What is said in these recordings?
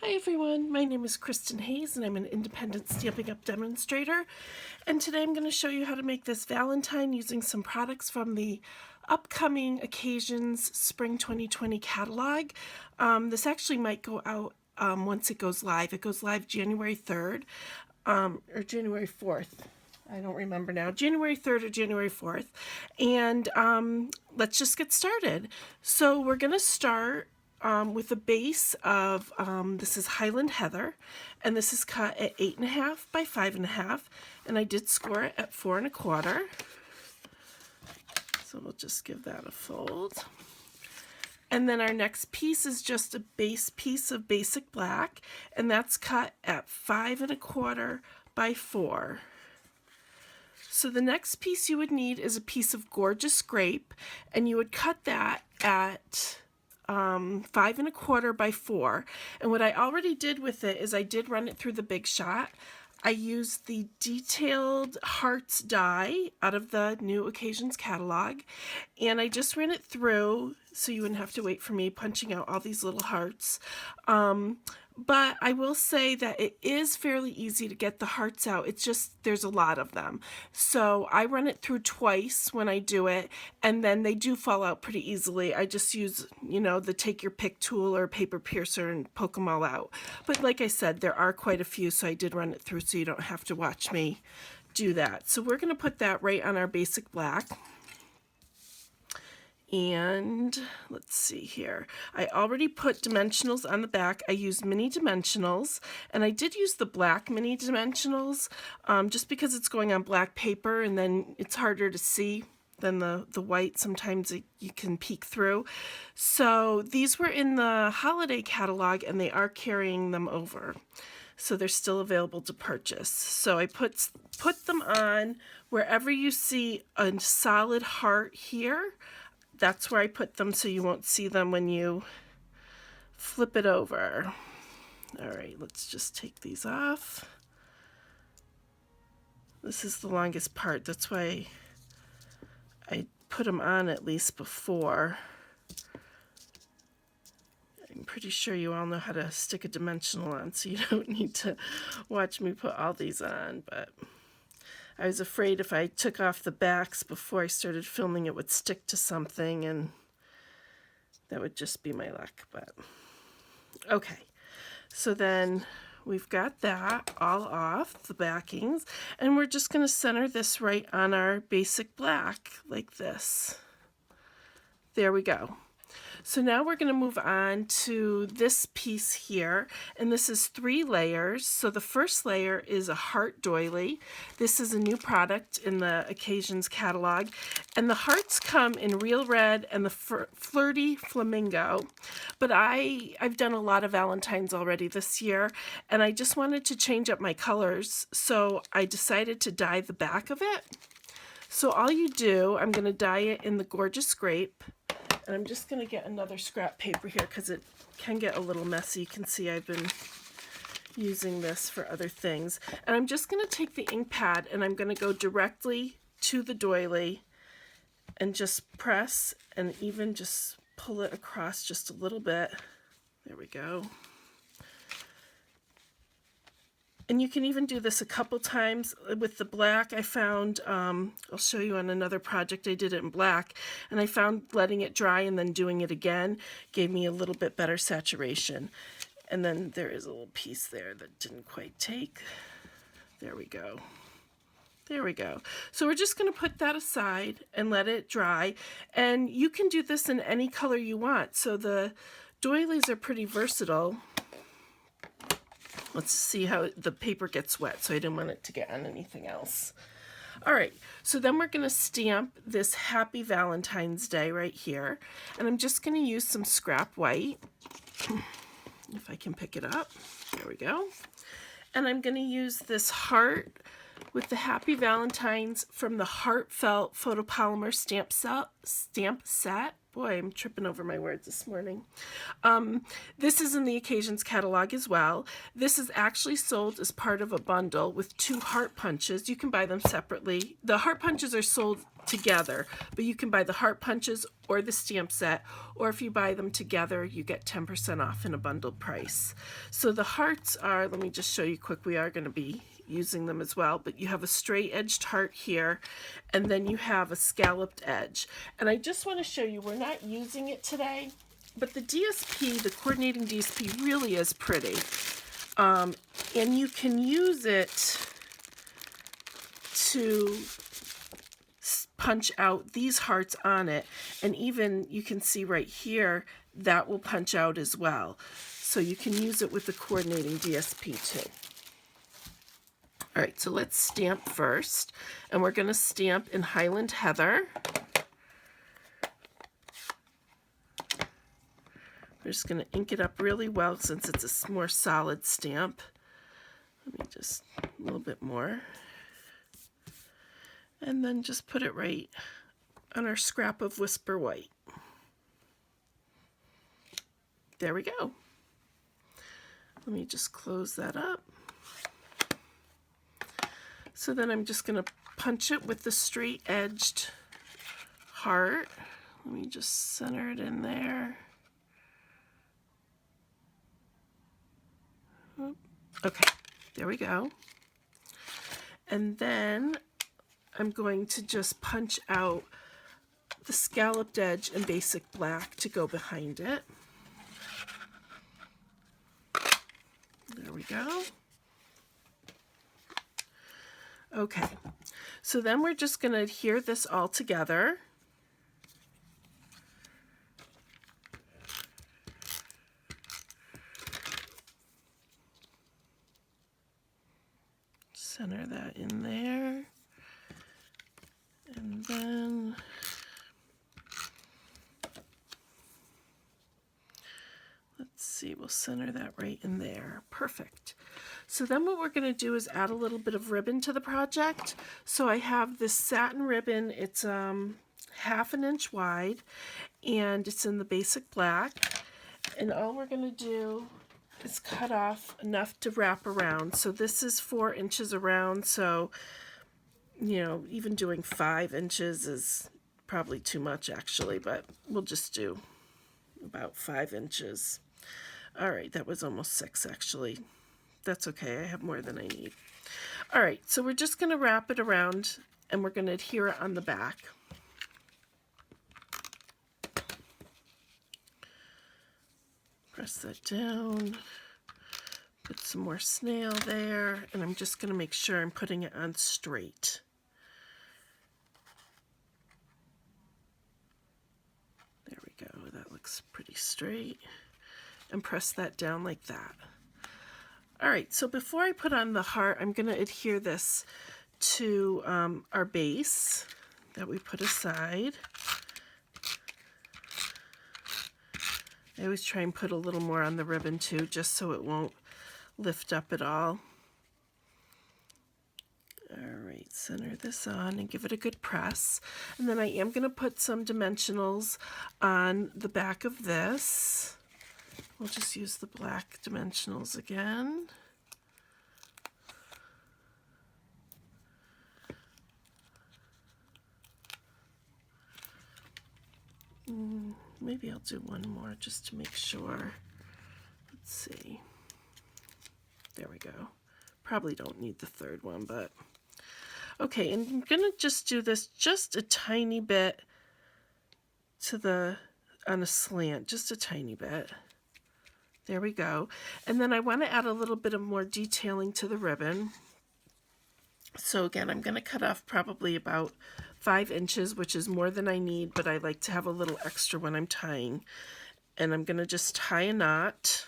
Hi everyone, my name is Kristin Hayes and I'm an independent Stampin' Up! Demonstrator, and today I'm going to show you how to make this Valentine using some products from the upcoming Occasions Spring 2020 catalog. This actually might go out once it goes live. It goes live January 3rd or January 4th. I don't remember now, January 3rd or January 4th. And let's just get started. So we're going to start with a base of, this is Highland Heather, and this is cut at 8.5 by 5.5, and I did score it at 4 1/4. So we'll just give that a fold. And then our next piece is just a base piece of basic black, and that's cut at 5 1/4 by 4. So the next piece you would need is a piece of gorgeous grape, and you would cut that at 5 1/4 by 4. And what I already did with it is I did run it through the Big Shot. I used the detailed hearts die out of the new Occasions catalog, and I just ran it through so you wouldn't have to wait for me punching out all these little hearts. But I will say that it is fairly easy to get the hearts out. It's just there's a lot of them. So I run it through twice when I do it, and then they do fall out pretty easily. I just use, the take your pick tool or paper piercer and poke them all out. But like I said, there are quite a few, so I did run it through so you don't have to watch me do that. So we're going to put that right on our basic black. And let's see here. I already put dimensionals on the back. I used mini dimensionals, and I did use the black mini dimensionals just because it's going on black paper, and then it's harder to see than the white. Sometimes you can peek through. So these were in the holiday catalog, and they are carrying them over. So they're still available to purchase. So I put them on wherever you see a solid heart here. That's where I put them so you won't see them when you flip it over. All right, let's just take these off. This is the longest part. That's why I put them on at least before. I'm pretty sure you all know how to stick a dimensional on, so you don't need to watch me put all these on, but I was afraid if I took off the backs before I started filming, it would stick to something, and that would just be my luck. But okay, so then we've got that all off, the backings, and we're just going to center this right on our basic black like this. There we go. So now we're going to move on to this piece here, and this is 3 layers. So the first layer is a heart doily. This is a new product in the Occasions catalog, and the hearts come in real red and the flirty flamingo. But I've done a lot of Valentines already this year, and I just wanted to change up my colors, so I decided to dye the back of it. So all you do, I'm going to dye it in the gorgeous grape. And I'm just going to get another scrap paper here because it can get a little messy. You can see I've been using this for other things. And I'm just going to take the ink pad and I'm going to go directly to the doily and just press and even just pull it across just a little bit. There we go. And you can even do this a couple times with the black. I found, I'll show you on another project, I did it in black, and I found letting it dry and then doing it again gave me a little bit better saturation. And then there is a little piece there that didn't quite take. There we go. There we go. So we're just going to put that aside and let it dry. And you can do this in any color you want. So the doilies are pretty versatile. Let's see how the paper gets wet, so I didn't want it to get on anything else. All right, so then we're going to stamp this Happy Valentine's Day right here. And I'm just going to use some scrap white, if I can pick it up. There we go. And I'm going to use this heart with the Happy Valentines from the Heartfelt Photopolymer stamp set. Boy, I'm tripping over my words this morning. This is in the Occasions catalog as well. This is actually sold as part of a bundle with 2 heart punches. You can buy them separately. The heart punches are sold together, but you can buy the heart punches or the stamp set, or if you buy them together, you get 10% off in a bundled price. So the hearts are, let me just show you quick, we are going to be using them as well, but you have a straight edged heart here, and then you have a scalloped edge. And I just want to show you, we're not using it today, but the DSP, the coordinating DSP, really is pretty. And you can use it to punch out these hearts on it, and even you can see right here that will punch out as well. So you can use it with the coordinating DSP too. All right, so let's stamp first, and we're going to stamp in Highland Heather. We're just going to ink it up really well since it's a more solid stamp. Let me just a little bit more. And then just put it right on our scrap of Whisper White. There we go. Let me just close that up. So then I'm just going to punch it with the straight edged heart. Let me just center it in there. Okay, there we go. And then I'm going to just punch out the scalloped edge in basic black to go behind it. There we go. Okay, so then we're just going to adhere this all together. Center that in there. And then let's see, we'll center that right in there. Perfect. So then what we're going to do is add a little bit of ribbon to the project. So I have this satin ribbon. It's 1/2 inch wide, and it's in the basic black. And all we're going to do is cut off enough to wrap around. So this is 4 inches around, so you know, even doing 5 inches is probably too much actually, but we'll just do about 5 inches. All right, that was almost 6 actually. That's okay, I have more than I need. All right, so we're just going to wrap it around, and we're going to adhere it on the back. Press that down. Put some more snail there, and I'm just going to make sure I'm putting it on straight. There we go, that looks pretty straight. And press that down like that. All right, so before I put on the heart, I'm going to adhere this to our base that we put aside. I always try and put a little more on the ribbon too, just so it won't lift up at all. All right, center this on and give it a good press. And then I am going to put some dimensionals on the back of this. We'll just use the black dimensionals again. Maybe I'll do one more just to make sure. Let's see. There we go. Probably don't need the third one, but okay, and I'm gonna just do this just a tiny bit to the, on a slant, just a tiny bit. There we go. And then I want to add a little bit of more detailing to the ribbon. So again, I'm going to cut off probably about 5 inches, which is more than I need, but I like to have a little extra when I'm tying. And I'm going to just tie a knot.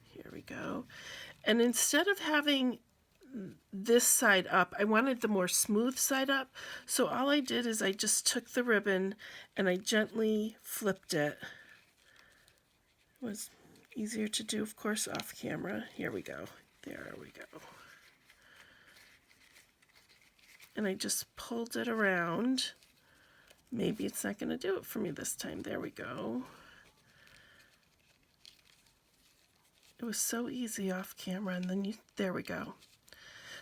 Here we go. And instead of having this side up, I wanted the more smooth side up. So all I did is I just took the ribbon and I gently flipped it. It was easier to do, of course, off camera. Here we go. There we go. And I just pulled it around. Maybe it's not going to do it for me this time. There we go. It was so easy off camera, and then there we go.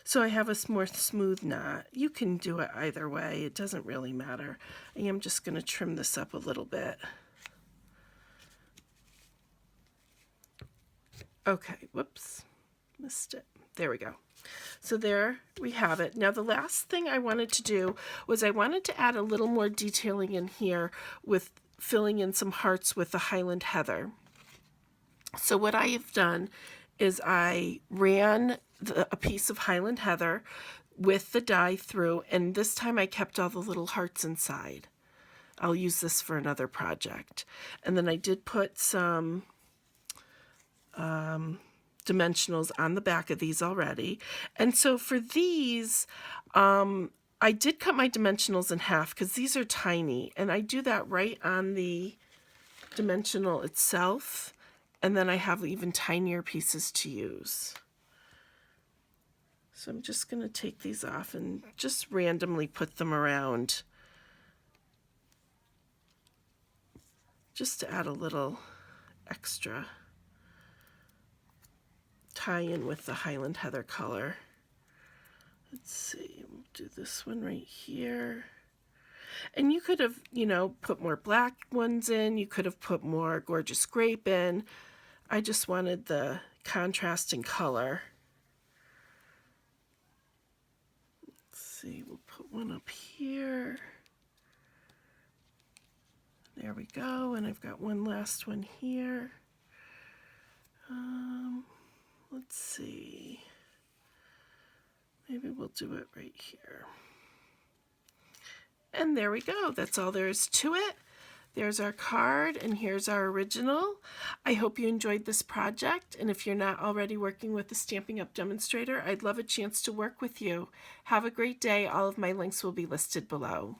so I have a more smooth knot. You can do it either way. It doesn't really matter. I am just going to trim this up a little bit. Okay, whoops, missed it. There we go. So there we have it. Now the last thing I wanted to do was I wanted to add a little more detailing in here with filling in some hearts with the Highland Heather. So what I have done is I ran a piece of Highland Heather with the die through, and this time I kept all the little hearts inside. I'll use this for another project. And then I did put some dimensionals on the back of these already. And so for these, I did cut my dimensionals in half because these are tiny, and I do that right on the dimensional itself, and then I have even tinier pieces to use. So I'm just going to take these off and just randomly put them around just to add a little extra tie in with the Highland Heather color. Let's see, we'll do this one right here. And you could have, you know, put more black ones in. You could have put more gorgeous grape in. I just wanted the contrasting color. Let's see, we'll put one up here. There we go, and I've got one last one here. Let's see. Maybe we'll do it right here. And there we go. That's all there is to it. There's our card, and here's our original. I hope you enjoyed this project, and if you're not already working with the Stampin' Up! Demonstrator, I'd love a chance to work with you. Have a great day. All of my links will be listed below.